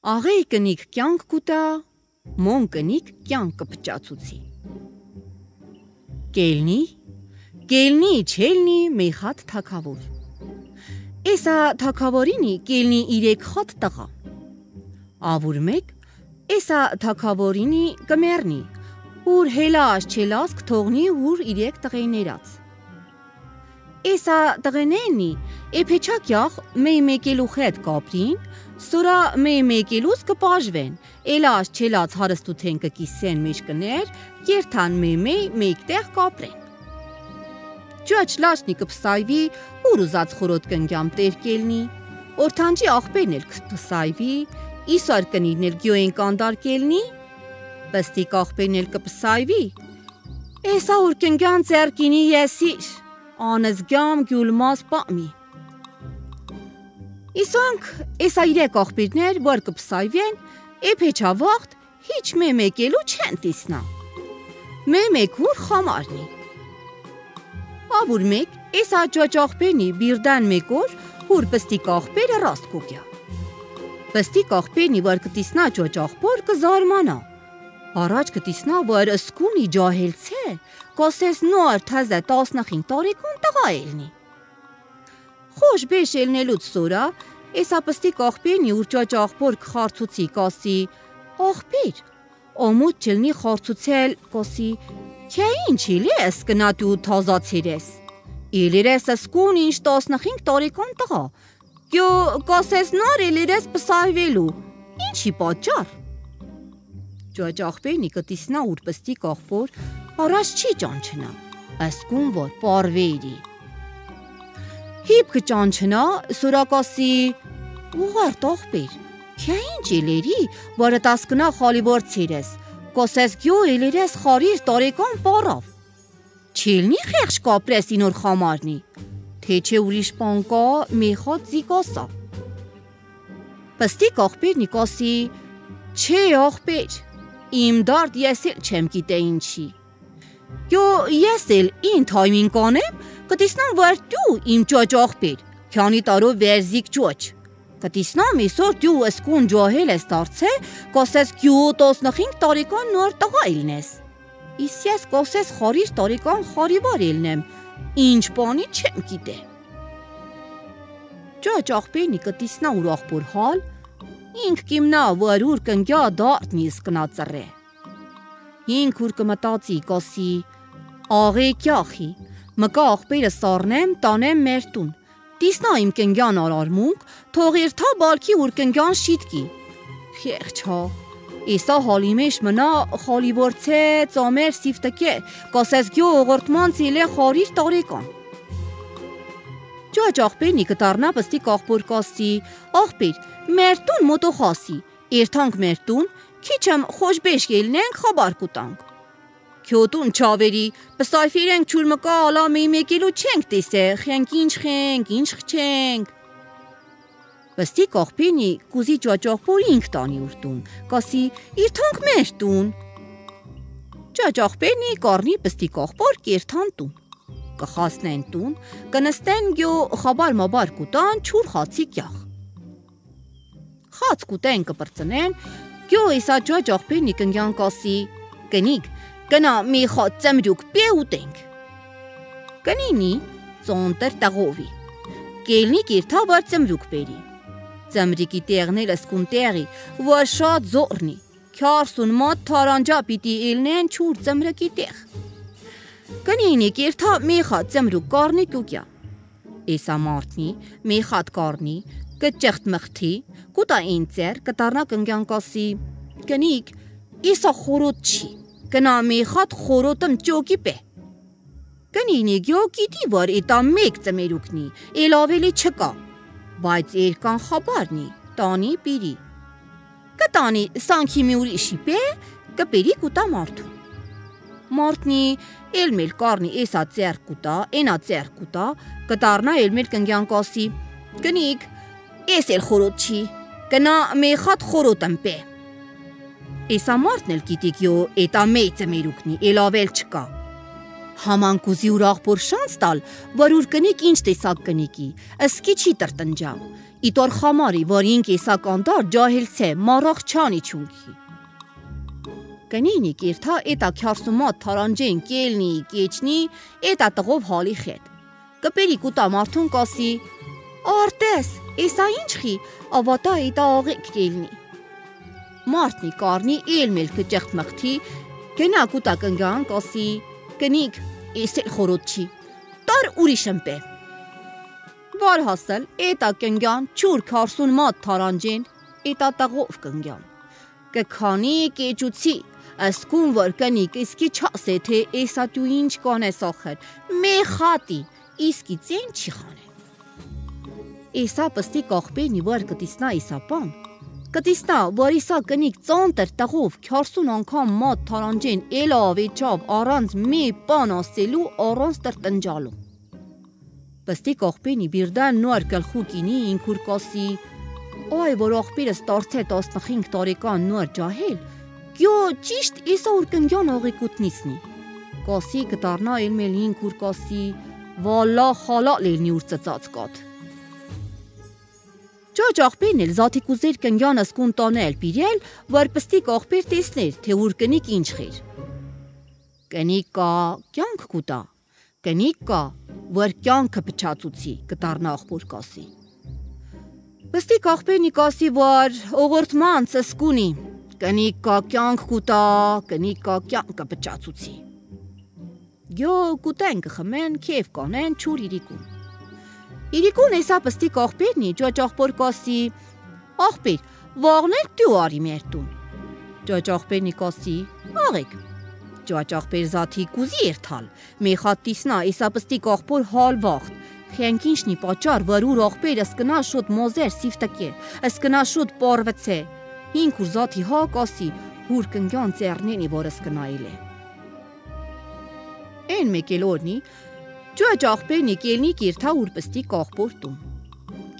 Աղեի կնիկ կյանք կուտա, մոն կնիկ կյանք կպճացուցի։ Կելնի չելնի մեյխատ թակավոր։ Էսա թակավորինի կելնի իրեք խատ տղա։ Ավուր մեկ, էսա թակավորինի կմերնի, ուր հելաշ չելաս կթողնի ուր իրեք տղեներած։ Էսա տղենենի, էպեչակյախ մեյ մեկելու խետ կապրին, սորա մեյ մեկելուց կպաժվեն, էլաշ չելած հարստութեն կկիսեն մեջ կներ, երթան մեյ մեկտեղ կապրեն։ Ջաչ լաշնի կպսայվի, ուր ուզած խորոտ կնգյամ տեր կելնի, օրթանջի աղբերն էլ կպսայվի, իսար կնիրն էլ գյոեն կանդար կելնի, պստիկ աղբերն էլ կպսայվի, էսա ուր կնգյան ծերկինի եսիր, անզգյամ գյուլմազ պամի։ Իսանք էսա իրեք աղբերներ, որ կպսայվեն, էպեչա վաղտ հիչ մեկելու չեն տիսնա, մեկուր խամարնի։ Ավուր մեկ, էսա ջաչ աղբերնի բիրդան մեկոր, հուր պստիկ աղբերը ռաստ կուգյա։ Պստիկ աղբերնի, որ կտիսնա ջաչ աղբոր կզարմանա, առաջ կտիսնա, որ սկունի ջահելցե, կասես նոր թազը 15 տարեկուն տղա էլնի։ Խոշ բեշ էլնելուց սորա, էսա պստիկ աղբերնի ուր ջաչ աղբոր կխարցուցի կասի, աղբեր, ամուտ չլնի խարցուցել կասի, Քե ինչ իլես կնատու թազացիր ես, իլիրես սկուն ինչ 15 տարեկան տղա, գյո կասես նոր իլիրես պսայվելու, ինչի պատճար։ Ջաչ աղբերնի կտիսնա ուր պստիկ աղբոր, առաջ չի ճանչնա, սկուն որ պարվերի։ Հիպ կճանչնա, սորա կասի, ուղարտ աղբեր, քե ինչ իլերի, որը տասկնա խալիվորցիր ես, կոսես գյո էլերես խարիր տարեկան պարավ։ Չիլնի խեղջ կապրես ինոր խամարնի, թե չէ ուրիշ պանկա մեխատ զիկասա։ Պստիկ աղբերնի կասի, չէ աղբեր, իմ դարդ ես էլ չեմ գիտե ինչի։ Գյո ես էլ ին թայմին կանեմ, կտիսնամ որ դու իմ ջաչ աղբեր, քյանի տարով վերզիկ ջաչ։ Կտիսնամ իսոր դու սկուն ջահել ես դարձե, կասես գյու 15 տարեկան նոր տղա իլնես։ Իս ես կասես խարիր տարեկան խարիվար իլնեմ, ինչ բանի չեմ գիտե։ Ջաչ աղբերնի կտիսնա ուր աղբոր հալ, ինք կիմնա որ ուր կնգյա դարդնի սկնածռե։ Ինք ուր կմտածի կասի, աղե կյախի, մկա աղբերը սարնեմ, տանեմ մեր տուն։ Տիսնա իմ կնգյան արարմունք, թող երթա բալքի ուր կնգյան շիտկի։ Խեղջ հա, իսա հալի մեջ մնա խալիվորցե ծամեր սիվտկե, կասես գյո օղորտման ծիլե խարիր տարեկան։ Ջաչ աղբերնի կտարնա պստիկ աղբոր կասի, աղբեր, մեր տուն մոտոխասի, երթանք մեր տուն, քիչեմ խոշբեշ ելնենք խաբար կուտանք։ Քյոտուն չավերի, պսայֆիրենք չուր մկա ալա մեկելու չենք տեսե, խենք, ինչ խչենք։ Պստիկ աղբերնի կուզի ջաչ աղբոր ինք տանի ուր տուն, կասի, իրթանք մեր տուն։ Ջաչ աղբերնի կարնի պստիկ աղբոր կերթան տուն։ Կխասնեն տուն, կնստեն գյո խաբար մաբար կուտան չուր խացի կյախ։ Խաց կուտեն կպրծնեն, գյո իսա ջաչ աղբերնի կնգյան կասի, կնիկ, կնա մի խատ ծմրուկ պե ուտենք։ Կնինի ծոնտր տաղովի, կելնի կիրթա վար ծմրուկ բերի։ Ծմրիկի տեղները սկուն տեղի, որ շատ զորնի, քյարսուն մատ թարանջա պիտի իլնեն չուր ծմրկի տեղ։ Կնինի կիրթա մի խատ ծմրուկ կարնի կուկյա։ Էսա մարտնի, մի խատ կարնի, կճեղտ մղթի, կուտա ին ծեր, կտարնա կնգյան կասի, կնիկ, իսա խորոտ չի, կնա մի խատ խորոտըմ ճոկի պե։ Կնինի գյո գիտի որ իտա մեկ ծմերուկնի, էլ ավելի չկա, բայց երկան խաբարնի, տանի պիրի։ Կտանի սանքի մի ուրիշի պե, կպերի կուտա մարդուն։ Մարդնի էլմել կարնի էսա ծեր կուտա, ենա ծեր կուտա, կտարնա էլմել կնգյան կասի, կնիկ, ես էլ խորոտ չի, կնա մի խատ խորոտըմ պե։ Էսա մարդն էլ գիտի գյո էտա մեյ ծմերուկնի, էլ ավել չկա։ Haman կուզի ուր աղբոր շանց տալ, որ ուր կնիկ ինչ տեսակ կնիկի, ըսկի չի տրտնջա, Իտոր խամարի, որ ինք եսա կանդար ջահիլցե մարախչանի չունքի։ Կնինի կիրթա էտա քյարսումատ թարանջեն կելնի կեչնի էտա տղով հալի խետ։ Կպերի կուտա մարդուն կասի արտես, եսա ինչխի, ավատա էտա աղեկ կելնի։ Մարդնի կարնի էլմել կճեղտ մղթի, կնա կուտա կնգան կասի, կնիք, էսել խորոտ չի, տար ուրիշն պե։ Վար հասել, էտա կնգան, չուր քարսուն մատ թարանջեն, էտա տաղով կնգան։ Կքանի կեջուցի, ասկուն որ կնիք իսկի չասե, թե էսա դու ինչ կանես ախր, մե խատի, իսկի ծեն չի խանեն։ Էսա պստի կաղբերնի վար կտիսնա էսապան, կտիսնա, որ իսա կնիք ծանտր տղով քյարսուն անգամ մատ թարանջեն էլա ավեջավ առանց մի պան ասելու առանց տրտնջալու։ Պստի կաղբերնի բիրդան նուար կլխուկինի ինքուր կասի, այ որ աղբերս տարցե 15 տարեկան նուար ջահել, գյո ճիշտ իսա ուր կնգյան աղեկուտնիսնի։ Կասի կտարնա էլմել ինքուր կասի, վալա խալալ էլնի ուր ծծած կատ։ Ճաճ աղբերն էլ զատիկ ուզեր կնգյան ասկուն տանել պիրել, որ պստիկ աղբեր տեսներ, թե ուր կնիք ինչ խեր։ Կնիք կա, կյանք կուտա, կնիք կա, որ կյանքը պչացուցի, կտարնա աղբոր կասի։ Պստիկ աղբերնի կասի, որ օղորտմանց ասկունի, կնիք կա կյանք կուտա, կնիք կա կյանքը պչացուցի։ Գյո կուտեն կխմեն, կև կանեն, չուր իրիկուն։ Իրիկուն էսա պստիկ աղբերնի ճաճ կասի, աղբեր, վաղներ դու արի մերտուն։ Ճաճ աղբերնի կասի, աղեկ։ Ճաճ աղբեր զաթի կուզի երթալ, մեխատ տիսնա էսա պստիկ աղբոր հալ վաղտ, խենքինշնի պաճար, որ ուր աղբեր ասկնա շոտ մոզեր սիվտակեր, ասկնա շոտ պարվցե, ինք ուր զաթի հա կասի, հուր կնգյան ծերնենի, որ ասկնայել է։ Են մեկել օրնի, Ճաճ աղբերնի կելնի կիրթա ուր պստիկ աղբոր տուն։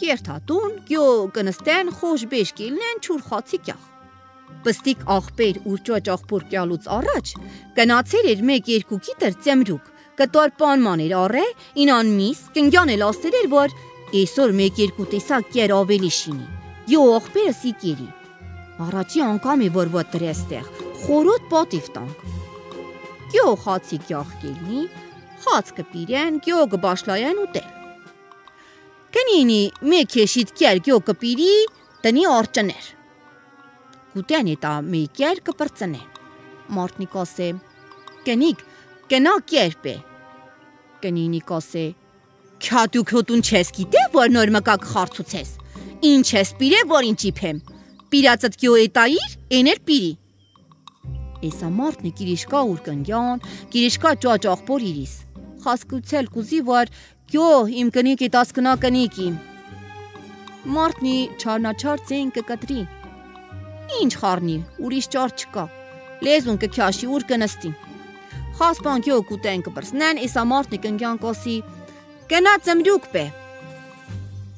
Կիրթա տուն, գյո կնստեն, խոշ բեշ կելնեն, չուր խացի կյախ։ Պստիկ աղբեր ուր ճաճ աղբոր կյալուց առաջ, կնացեր էր մեկ երկու կիտր ծեմրուկ, կտոր պանման էր առե, ինան միս, կնգյան էլ ասեր էր, որ էսոր մեկ երկու տեսակ կեր ավելի շինի, գյո աղբերը սի կերի։ Առաջի անգամ է որ ոտ տրեստեղ, խորոտ պատիվ տանք։ Գյո խացի կյախ կելնի, խաց կպիրեն, գյո կբաշլայան ուտել։ Կնինի մեկ եշիտ կեր գյո կպիրի, տնի արջներ։ Կուտեն էտա մեկ կեր կպրծնեն։ Մարդնի կասե, կնիք, կնա կերպ է։ Կնինի կասե, քյատու քոտուն չես գիտե, որ նոր մկակ խարցուցես։ Ինչ ես պիրե, որ ինչ իպեմ։ Պիրածըտ գյո էտայիր, էներ պիրի։ Էսա մարդնի կիրիշկա ուր կնգյան, կիրիշկա ճաճ աղբոր իրիս։ Խասկուցել կուզի, որ գյո իմ կնիկի տասկնա կնիկի։ Մարդնի չարնաչար ծեն կկտրի։ Ինչ խարնի, ուրիշ ճար չկա, լեզուն կքյաշի ուր կնստի։ Խասպան գյո կուտեն կպրսնեն, էսա մարդնի կնգյան կասի, կնա ծմրուկ պե։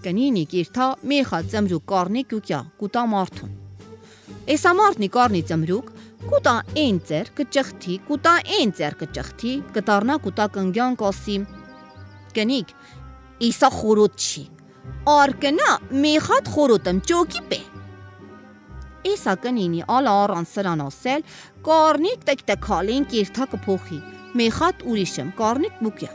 Կնինի կիրթա մեխա ծմրուկ կարնի կուկյա, կուտա մարդուն։ Էսա մարդնի կարնի ծմրուկ, կուտա են ծեր կճղթի, կուտա են ծեր կճղթի, կտարնա կուտա կնգյան կասի, կնիք, իսա խորոտ չի, արկնա մեխատ խորոտըմ ճոկի պե։ Էսա կնինի ալա առան սրան ասել, կարնիկ տեք-տեքալին կիրթա կփոխի, մեխատ ուրիշեմ, կարնիկ բուկյա։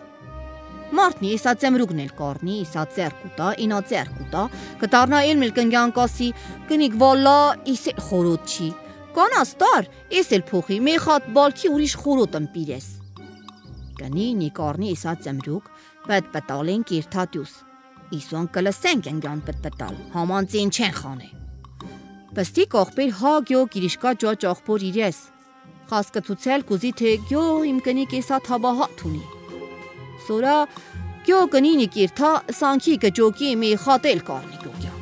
Մարդնի էսա ծեմրուգն էլ կարնի, իսա ծեր կուտա, ինա ծեր կուտա, կտարնա էլմել կնգյան կասի, կնիք վալա իսել խորոտ չի, կանաս տար, էսել փոխի, մեխատ բալքի ուրիշ խորոտըմ պիրես։ Կնինի կարնի էսա ծեմրուգ, պետ-պետալեն կիրթա տյուս, իսոն կլսեն կնգյան պետ-պետալ, haman ծին չեն խանե։ Պստիկ աղբեր հա գյո կիրիշկա ճաճ աղբոր իրես, խասկծուցել կուզի թե գյո իմ կնիկ էսա թաբահատ ունի։ Սորա գյո կնինի կիրթա սանքի կջոկի մի խատել կարնի գոկյա։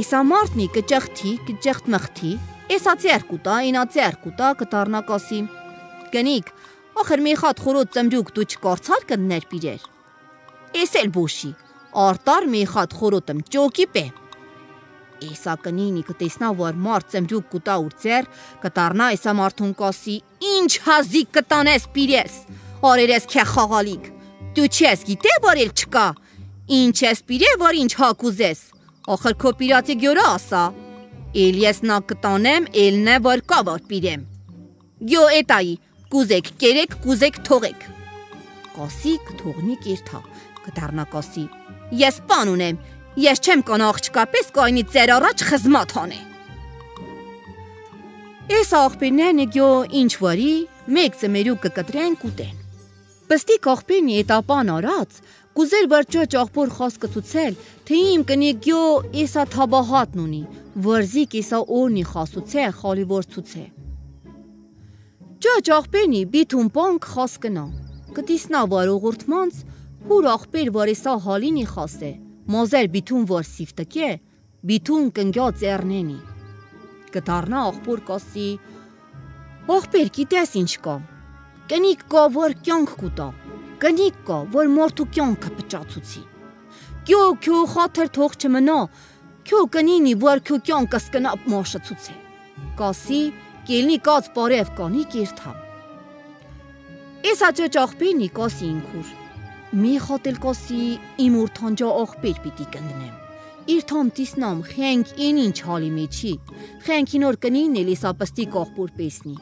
Էսա մարդնի կճղթի, կճղթ մղթի, էսա ծեր կուտա, ինա ծեր կուտա, կտարնա կասի, կնիք, ախր մի խատ խորոտ ծմրուկ դու չկարցար կդներ պիրեր։ Էսել բոշի, արտար մի խատ խորոտըմ ճոկի պե։ Էսա կնինի կտեսնա, որ մարդ ծմրուկ կուտա ուր ծեր, կտարնա էսա մարդուն կասի, ինչ հազիկ կտանես պիրես, արերես քե խաղալիք, դու չես գիտե, որ էլ չկա, Ինչ ես պիրե, որ ինչ հակ ուզես։ Ախր քո պիրածի գյորը ասա։ Էլ ես նա կտանեմ, էլն է որ կա որ պիրեմ։ Գյո էտայի, կուզեք կերեք, կուզեք թողեք։ Կասի կթողնի կիրթա, կդառնա կասի։ Ես բան ունեմ, ես չեմ կան աղջկա պես կայնի ձեր առաջ խզմատ հանե։ Ես աղբերներն գյո ինչ վարի, մեկ ծմերու կկտրեն կուտեն։ Պստիկ աղբերնի էտապան արած, կուզեր որ ճոճ աղբոր խաս կծուցել, թե իմ կնի գյո եսա թաբահատն ունի, վրզիկ եսա օրնի խասուցե, խալի որ ծուցե։ Ճոճ աղբերնի բիթուն պանք խաս կնա, կտիսնա վար ուղուրդմանց, հուր աղբեր որ եսա հալինի խաս է, մոզեր բիթուն որ սիվտկե, բիթուն կնգյա ձերնենի։ Կդառնա աղբոր կասի, աղբեր գիտես ինչ կա, կնիկ կա որ կյանք կուտա, կնիկ կա որ մարդու կյանքը պճացուցի, քյո խաթր թող չմնա, քյո կնինի որ քյո կյանքս կնա մաշացուցե, կասի կելնի կած բարև կանի կիրթամ։ Ես աճոճ աղբերնի կասի ինքուր, մի խատել կասի իմ ուրթանջա աղբեր պիտի կնդնեմ, իրթամ տիսնամ խենք են ինչ հալի մեջի, խենքին որ կնին էլ եսա պստիկ աղբոր պեսնի։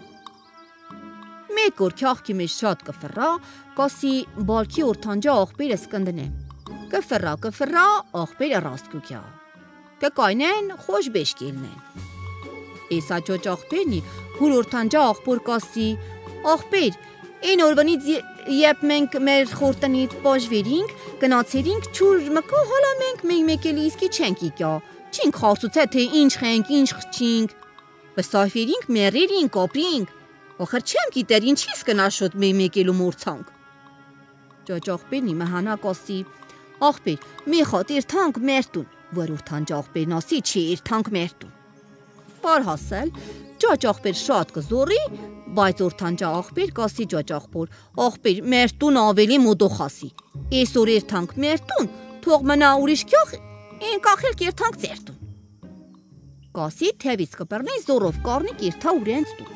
Մեկ որ քյախքի մեջ շատ կֆռա, կասի բալքի ուրթանջա աղբերս կնդնեմ, կֆռա աղբերը ռաստկուքյա, կկայնեն խոշ բեշ կելնեն։ Ես աճոճ աղբերնի հուր ուրթանջա աղբոր կասի, աղբեր, Այն օրվանից երբ մենք մեր խորտնից բաժվերինք, գնացերինք չուր մկա հալա մենք մեկ էլի իսկի չենք իկյա, չինք խարծուցե թե ինչ խենք, ինչ խչինք, վստահվերինք, մերերինք, կոպրինք, ոխր չեմ գիտեր ինչիս կնաշոտ մեկ էլու մորցանք։ Ճոճ աղբերնի մահանա կասի, աղբեր, մի խատ իրթանք մերտուն, որ ուրթանջ աղբերն ասի չի իրթանք մերտուն։ Պար հասել, ճոճ աղբեր շատ կզորի, բայց ուրթանջա աղբեր կասի ճոճ աղբոր, աղբեր մերտուն ավելի մոդոխ ասի, այսօր իրթանք մերտուն, թող մնա ուրիշ քյոխ, են կախել կիրթանք ձերտուն։ Կասի թևից կպռնի զորով կարնի կիրթա ուրենց տուն։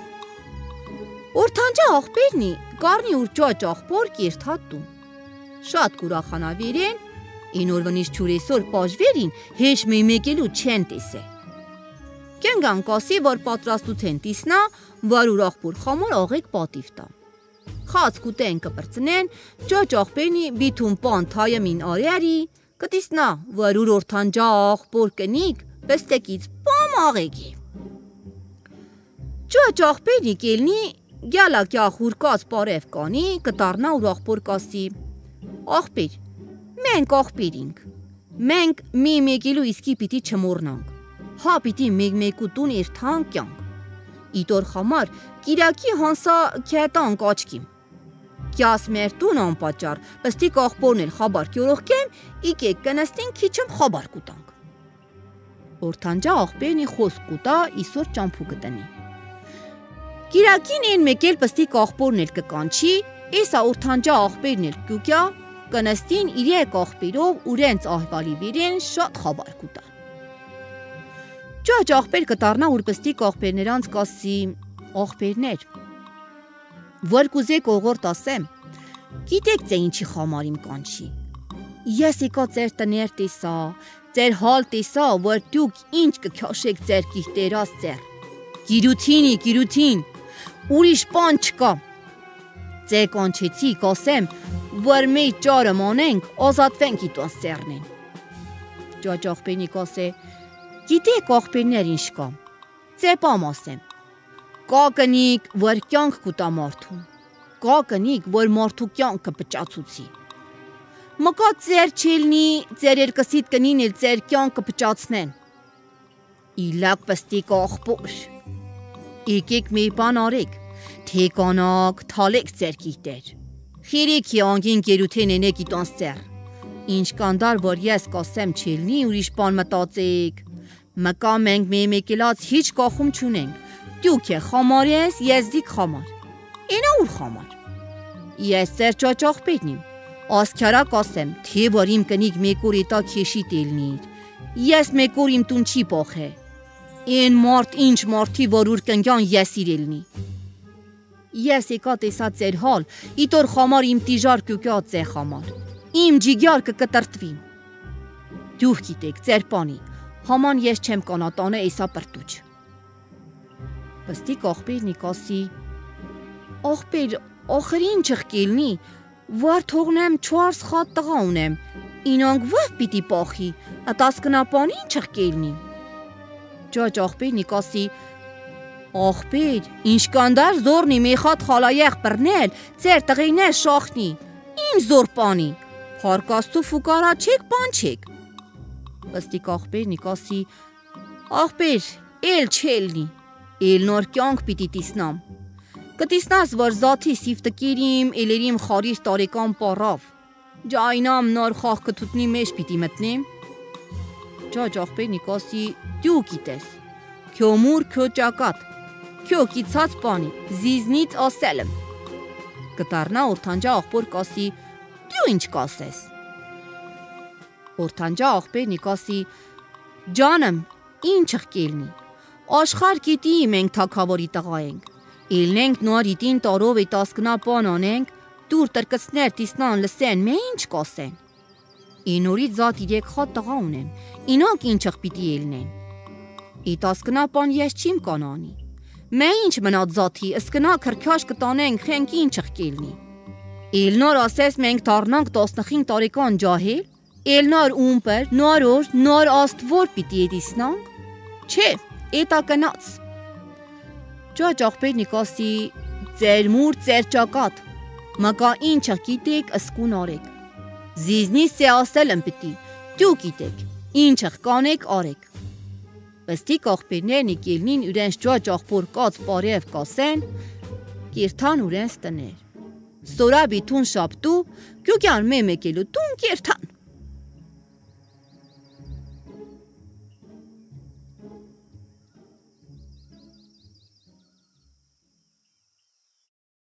Ուրթանջա աղբերնի կարնի ուր ճոճ աղբոր կիրթա տուն։ Շատ կուրախանավիրեն, այն օրվանից չուր այսօր պաժվերին հեշ մեկելու չեն տեսե։ Կենգան կասի, որ պատրաստութեն տիսնա, որ ուր աղբոր խամոր աղեք պատիվ տա։ Խաց կուտեն կպրծնեն, ճոճ աղբերնի բիթուն պան թայեմին արյարի, կտիսնա, որ ուր ուրթանջա աղբոր կնիկ, պստեկից պամ աղեքի։ Ճոճ աղբերնի կելնի, գյալա կյախուր կած պարև կանի, կտարնա ուր աղբոր կասի, աղբեր, մենք աղբերինք, մենք մի մեկելու իսկի պիտի չմորնանք, հա պիտի մեկուտուն իրթանք կյանք, իտոր խամար կիրակի հանսա կետանք աչքիմ, կյաս մերտուն անպաճար, պստիկ աղբորն էլ խաբար կյորողքեմ, իկեք կնստին քիչմ խաբար կուտանք։ Ուրթանջա աղբերնի խոսք կուտա իսոր ճամփու կտնի։ Կիրակին են մեկ էլ պստիկ աղբորն էլ կկանչի, եսա ուրթանջա աղբերն էլ կուկյա, կնստին իրեք աղբերով ուրենց ահվալի վիրեն շատ խաբար կուտան։ Ճոճ աղբեր կտարնա ուր պստիկ աղբերներանց կասի, աղբերներ, որ կուզեք օղորտ ասեմ, գիտեք ձե ինչի խամարիմ կանչի, ես եկա ձեր տներ տեսա, ձեր հալ տեսա, որ դուք ինչ կքյաշեք ձեր կիհտերաս ձեր, գիրութին, ուրիշ պան չկա, ձե կանչեցի կասեմ, որ մեյ ճարը մանենք, ազատվենք իտոս ձերնեն։ Ճոճ աղբերնի կասե, գիտեք աղբերներ ինչ կա, ձեպամ ասեմ, կա կնիկ, որ կյանք կուտա մարդուն, կա կնիկ, որ մարդու կյանքը պճացուցի, մկա ձեր չելնի, ձեր երկսիտ կնին էլ ձեր կյանքը պճացնեն, իլակ պստիկ աղբոր, եկեք մի բան արեք, թե կանակ, թալեք ձեր կիհտեր, խիրիքի անգին գերութեն ենեք իտոնց ձեր, ինչ կանդար, որ ես կասեմ չելնի, ուրիշ բան մտածեք, մկա մենք մեկելած հիչ կախում չունենք, դուք է խամար ես, ես դիք խամար, ինա ուր խամար, ես ձեր ճոճ աղբերնիմ, ասքյարա կասեմ, թե որ իմ կնիկ մեկ օր ետա քեշի տելնիր, ես մեկ օր իմ տուն չի պոխե, են մարդ ինչ մարդի, որ ուր կնգյան ես իրելնի, ես եկա տեսա ձեր հալ, իտոր խամար իմ տիժար կուկյա ձե խամար, իմ ջիգյար կկտրտվիմ, Դուք գիտեք, ձեր բանի, Haman ես չեմ կանատանը էսա պրտուչ։ Պստիկ աղբերնի կասի, աղբեր, ախր ինչ եղկելնի, վար թողնեմ 4 խատ տղա ունեմ, ինանք վավ պիտի պախի, ատաս կնապանի ինչ եղկելնի։ Ջաջ աղբերնի կասի, աղբեր, ինչքանդար զորնի մի խատ խալայեղ բռնել, ձեր տղիներ շախնի, ինչ զոր պանի, հարկաստու ֆուկարա չեք, բան չեք։ Պստիկ աղբերնի կասի, աղբեր, էլ չելնի, էլ նոր կյանք պիտի տիսնամ։ Կտիսնաս, որ զաթի սիվտկիրիմ, էլերիմ խարիր տարեկան պարավ, ջայնամ նոր խաղ կթուտնի մեջ պիտի մտնեմ։ Ջաջ աղբերնի կասի, դու գիտես, քյո մուր քյո ճակատ, քյո կիցած պանի, զիզնից ասելմ։ Կտարնա օրթանջա աղբոր կասի, դու ինչ կասես։ Օրթանջա աղբերնի կասի, ջանմ, ինչ եղկելնի, աշխար գիտի մենք թագավորի տղա ենք, ելնենք նորիտին տարով է տասկնա պան անենք, դուր տրկցներ տիսնան լսեն, մե ինչ կասեն։ Ինորից զատ 3 խատ տղա ունեմ, ինանք ինչեղ պիտի ելնեն։ Ի տասկնա պան ես չիմ կանանի, մե ինչ մնաց զաթի, ըսկնա քրքաշ կտանենք, խենք ինչ եղկելնի։ Ելնոր ասես մենք դառնանք 15 տարեկան ջահել, ելնոր ումպր, նոր օր, նոր աստվոր պիտի եդիսնանք, չէ, էտա կնաց։ Ջաջ աղբերնի կասի, ձեր մուր, ձեր ճակատ, մակա ինչը գիտեք, ըսկուն արեք, զիզնիս է ասել եմ պիտի, դու գիտեք, ինչը կանեք արեք։ Պստիկ աղբերներն իկելնին ուրենց ջաջ աղբոր կած պարև կասեն, կիրթան ուրենց տներ։ Սորաբի թուն շապտու, գյուգյան մեմեկելու տուն կերթան։